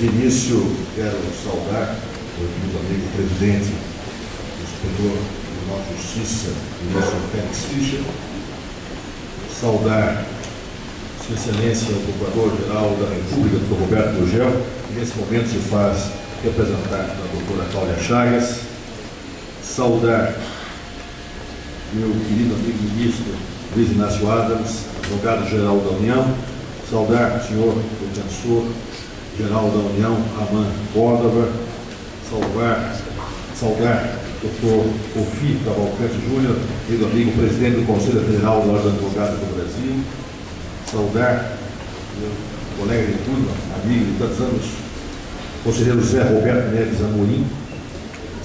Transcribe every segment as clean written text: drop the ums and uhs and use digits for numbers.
De início, quero saudar o meu amigo presidente do Superior Tribunal de Justiça, o ministro Félix Fischer, saudar Sua Excelência, o Procurador-Geral da República, Dr. Roberto Gurgel, que nesse momento se faz representar da doutora Cláudia Chagas, saudar meu querido amigo ministro Luiz Inácio Adams, advogado-geral da União, saudar o senhor defensor-geral da União, Raman Córdova, saudar o Dr. Kofi Cavalcante Júnior, querido amigo presidente do Conselho Federal da Ordem dos Advogados do Brasil, saudar meu colega de turma, amigo de tantos anos, conselheiro José Roberto Neves Amorim,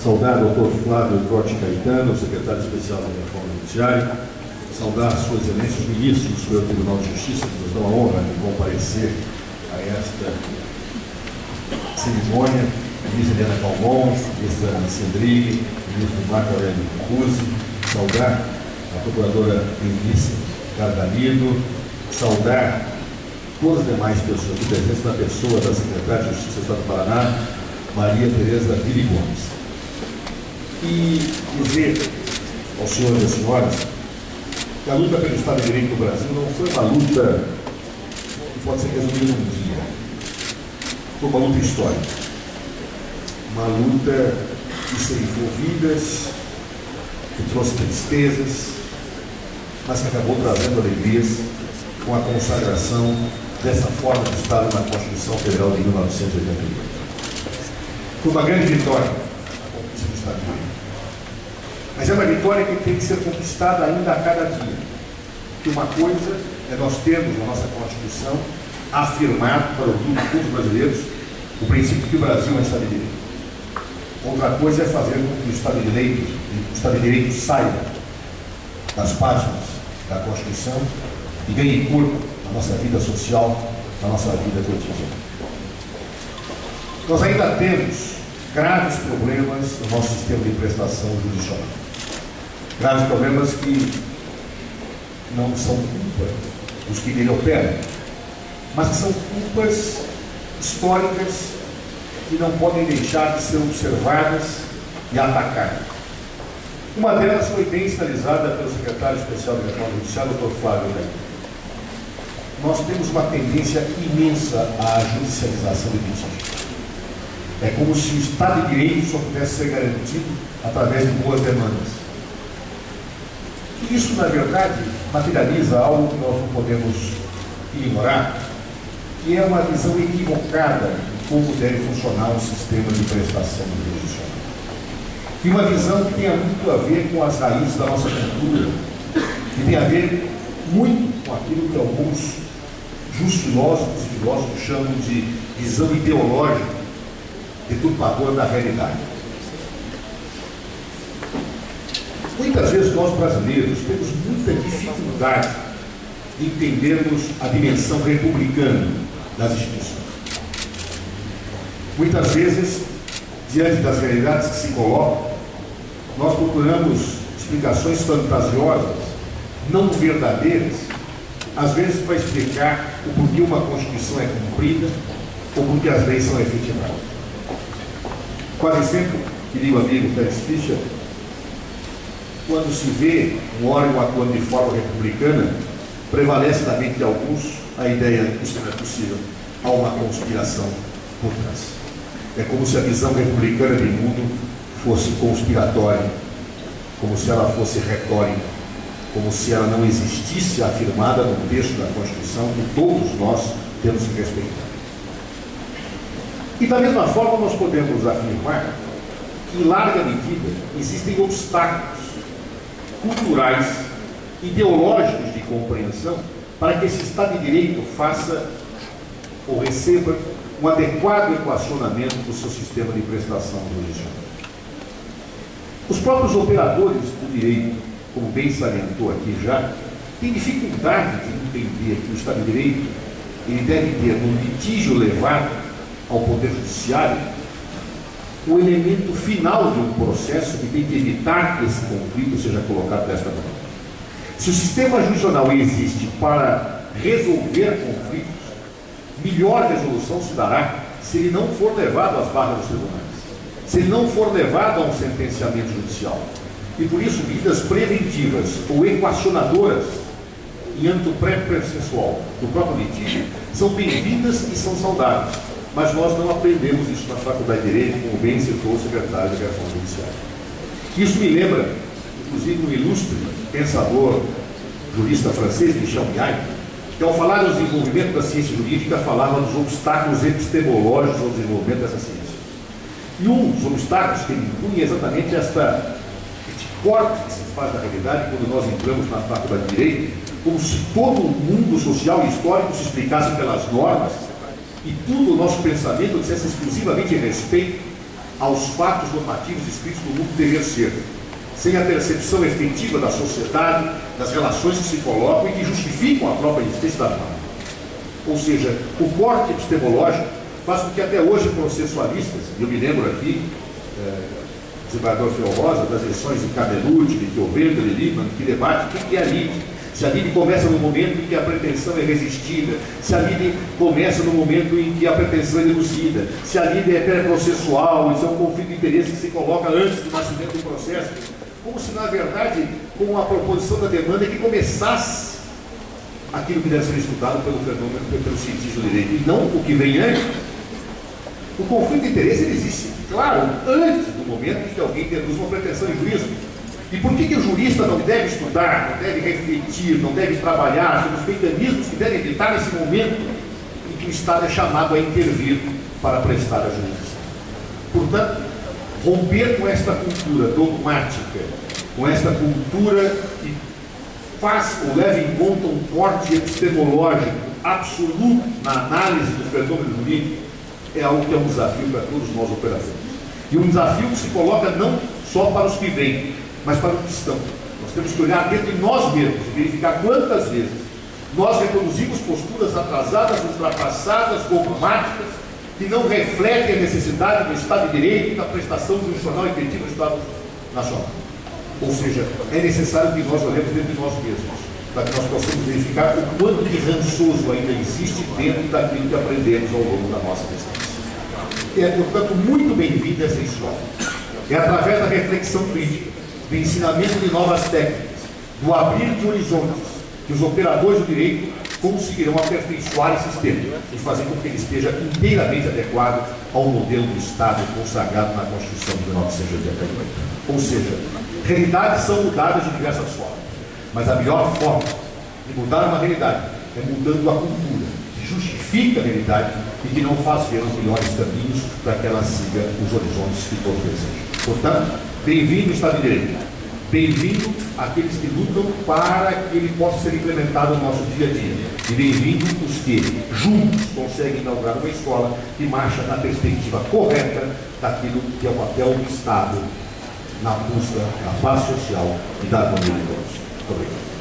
saudar o Dr. Flávio Corte Caetano, secretário especial da Reforma Judiciária, saudar Suas Excelências os ministros do Superior Tribunal de Justiça, que nos dão a honra de comparecer a esta cerimônia, a ministra Helena Calmon, a ministra Sendrig, o ministro Marco Aurélio Cusi, saudar a procuradora Eunice Cardanido, saudar todas as demais pessoas aqui presentes, na pessoa da secretária de Justiça do Estado do Paraná, Maria Tereza Vili Gomes. E dizer aos senhores e às senhoras que a luta pelo Estado de Direito no Brasil não foi uma luta que pode ser resumida num dia. Foi uma luta histórica. Uma luta que ceifou vidas, que trouxe tristezas, mas que acabou trazendo alegrias com a consagração dessa forma de Estado na Constituição Federal de 1988. Foi uma grande vitória a conquista do Estado de Direito. Mas é uma vitória que tem que ser conquistada ainda a cada dia. Porque uma coisa é nós termos na nossa Constituição afirmado para todos os brasileiros o princípio que o Brasil é um Estado de Direito. Outra coisa é fazer com que o Estado de Direito saia das páginas da Constituição e ganhe corpo na nossa vida social, na nossa vida cotidiana. Nós ainda temos graves problemas no nosso sistema de prestação judicial. Graves problemas que não são culpa dos que nele operam, mas que são culpas históricas que não podem deixar de ser observadas e atacadas. Uma delas foi bem sinalizada pelo secretário especial da Reforma Judiciária, Dr. Flávio Caetano. Nós temos uma tendência imensa à judicialização do litígio. É como se o Estado de Direito só pudesse ser garantido através de boas demandas. E isso, na verdade, materializa algo que nós não podemos ignorar, que é uma visão equivocada de como deve funcionar um sistema de prestação de justiça. E uma visão que tenha muito a ver com as raízes da nossa cultura, que tem a ver muito com aquilo que alguns justos filósofos e filósofos chamam de visão ideológica, deturpadora da realidade. Muitas vezes nós brasileiros temos muita dificuldade de entendermos a dimensão republicana das instituições. Muitas vezes, diante das realidades que se colocam, nós procuramos explicações fantasiosas, não verdadeiras, às vezes para explicar o porquê uma Constituição é cumprida ou porquê as leis são efetivadas. Quase sempre, querido amigo Félix Fischer, quando se vê um órgão atuando de forma republicana, prevalece na mente de alguns a ideia de que isso não é possível. Há uma conspiração por trás. É como se a visão republicana de mundo fosse conspiratória, como se ela fosse retórica, como se ela não existisse afirmada no texto da Constituição que todos nós temos que respeitar. E da mesma forma nós podemos afirmar que, em larga medida, existem obstáculos culturais, ideológicos de compreensão para que esse Estado de Direito faça ou receba um adequado equacionamento do seu sistema de prestação judicial. Os próprios operadores do direito, como bem salientou aqui já, têm dificuldade de entender que o Estado de Direito ele deve ter um litígio levado ao Poder Judiciário o elemento final de um processo que tem que evitar que esse conflito seja colocado desta maneira. Se o sistema jurisdicional existe para resolver conflitos, melhor resolução se dará se ele não for levado às barras dos tribunais, se ele não for levado a um sentenciamento judicial. E por isso, medidas preventivas ou equacionadoras em âmbito pré-processual do próprio litígio são bem-vindas e são saudáveis. Mas nós não aprendemos isso na Faculdade de Direito, como bem citou o secretário da Reforma Judiciária. Isso me lembra, inclusive, um ilustre pensador, jurista francês, Michel Miaille, que ao falar do desenvolvimento da ciência jurídica, falava dos obstáculos epistemológicos ao desenvolvimento dessa ciência. E um dos obstáculos que ele impunha é exatamente este corte que se faz da realidade quando nós entramos na Faculdade de Direito, como se todo o mundo social e histórico se explicasse pelas normas e tudo o nosso pensamento dissesse exclusivamente respeito aos fatos normativos escritos no mundo dever ser, sem a percepção efetiva da sociedade, das relações que se colocam e que justificam a própria existência da norma. Ou seja, o corte epistemológico faz com que até hoje processualistas, e eu me lembro aqui, desembargador Fiel Rosa, das lições de Camelucci, de Teovenda, de Liebman, que debate o que é a lide. Se a lide começa no momento em que a pretensão é resistida, se a lide começa no momento em que a pretensão é deduzida, se a lide é pré-processual, isso é um conflito de interesse que se coloca antes do nascimento do processo, como se, na verdade, com a proposição da demanda que começasse aquilo que deve ser estudado pelo fenômeno, pelo cientista do direito, e não o que vem antes. O conflito de interesse ele existe, claro, antes do momento em que alguém deduz uma pretensão de juízo. E por que o jurista não deve estudar, não deve refletir, não deve trabalhar sobre os mecanismos que devem evitar esse momento em que o Estado é chamado a intervir para prestar a justiça? Portanto, romper com esta cultura dogmática, com esta cultura que faz ou leva em conta um corte epistemológico absoluto na análise do fenômeno jurídico, é algo que é um desafio para todos nós operadores. E um desafio que se coloca não só para os que vêm, mas para os que estão. Nós temos que olhar dentro de nós mesmos e verificar quantas vezes nós reproduzimos posturas atrasadas, ultrapassadas, dogmáticas, que não refletem a necessidade do Estado de Direito e da prestação jurisdicional efetiva do Estado Nacional. Ou seja, é necessário que nós olhemos dentro de nós mesmos, para que nós possamos verificar o quanto de rançoso ainda existe dentro daquilo que aprendemos ao longo da nossa existência. É, portanto, muito bem-vinda essa história. É através da reflexão crítica, do ensinamento de novas técnicas, do abrir de horizontes, que os operadores do direito conseguirão aperfeiçoar esse sistema e fazer com que ele esteja inteiramente adequado ao modelo do Estado consagrado na Constituição de 1988. Ou seja, realidades são mudadas de diversas formas, mas a melhor forma de mudar uma realidade é mudando a cultura, que justifica a realidade e que não faz ver os melhores caminhos para que ela siga os horizontes que todos desejam. Portanto, bem-vindo ao Estado de Direito, bem-vindo àqueles que lutam para que ele possa ser implementado no nosso dia a dia, e bem-vindo os que juntos conseguem inaugurar uma escola que marcha na perspectiva correta daquilo que é o papel do Estado na busca da paz social e da harmonia de todos. Muito obrigado.